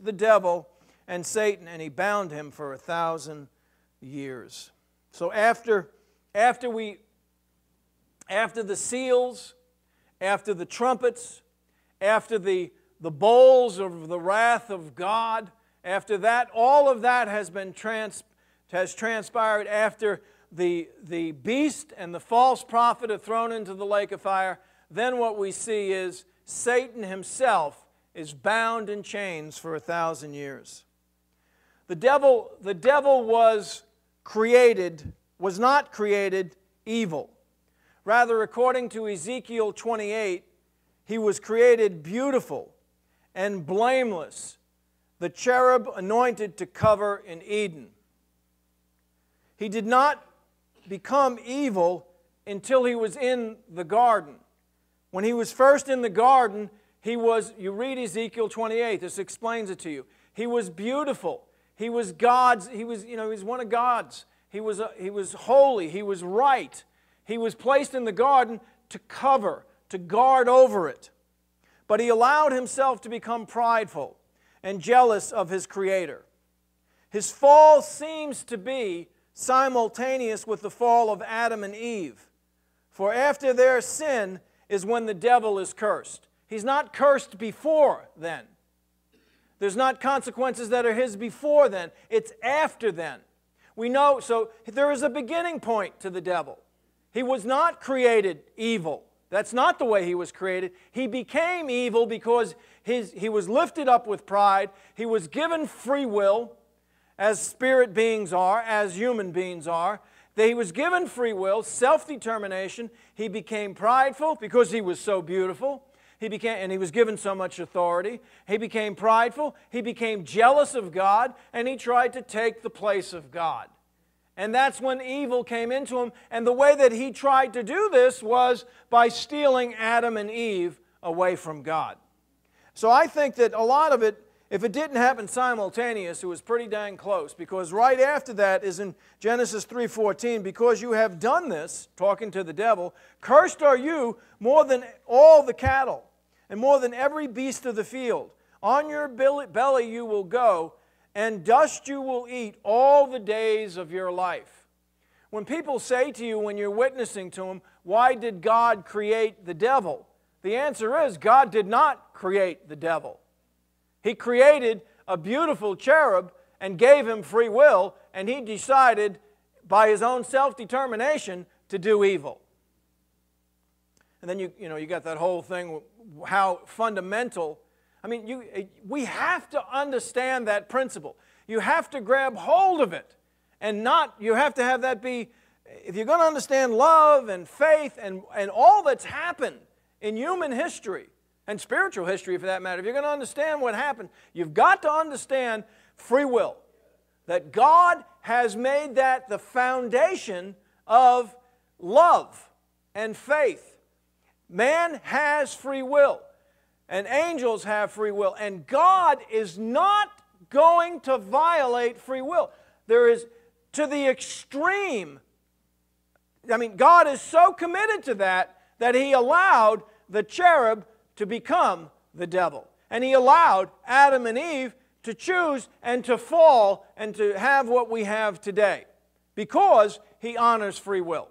the devil and Satan, and he bound him for 1,000 years. So after the seals, after the trumpets, after the bowls of the wrath of God, after that, all of that has transpired, after the beast and the false prophet are thrown into the lake of fire, then what we see is Satan himself is bound in chains for 1,000 years. The devil was not created evil. Rather, according to Ezekiel 28, he was created beautiful and blameless, the cherub anointed to cover in Eden. He did not become evil until he was in the garden. When he was first in the garden, you read Ezekiel 28, this explains it to you. He was beautiful. He was God's, he was one of God's. He was holy. He was right. He was placed in the garden to cover, to guard over it. But he allowed himself to become prideful and jealous of his Creator. His fall seems to be simultaneous with the fall of Adam and Eve. For after their sin is when the devil is cursed. He's not cursed before then. There's not consequences that are his before then. It's after then. We know, so there is a beginning point to the devil. He was not created evil. That's not the way he was created. He became evil because he was lifted up with pride. He was given free will, as spirit beings are, as human beings are. He was given free will, self-determination. He became prideful because he was so beautiful. And he was given so much authority. He became prideful. He became jealous of God, and he tried to take the place of God. And that's when evil came into him. And the way that he tried to do this was by stealing Adam and Eve away from God. So I think that a lot of it, if it didn't happen simultaneous, it was pretty dang close. Because right after that is in Genesis 3:14, because you have done this, talking to the devil, cursed are you more than all the cattle, and more than every beast of the field. On your belly you will go, and dust you will eat all the days of your life. When people say to you, when you're witnessing to them, why did God create the devil? The answer is, God did not create the devil. He created a beautiful cherub and gave him free will, and he decided by his own self-determination to do evil. And then you got that whole thing, how fundamental. I mean, we have to understand that principle. You have to grab hold of it, and you have to have that be, if you're going to understand love and faith and all that's happened in human history, and spiritual history for that matter, if you're going to understand what happened, you've got to understand free will. That God has made that the foundation of love and faith. Man has free will, and angels have free will, and God is not going to violate free will. There is, to the extreme, I mean, God is so committed to that He allowed the cherub to become the devil. And He allowed Adam and Eve to choose and to fall and to have what we have today, because He honors free will.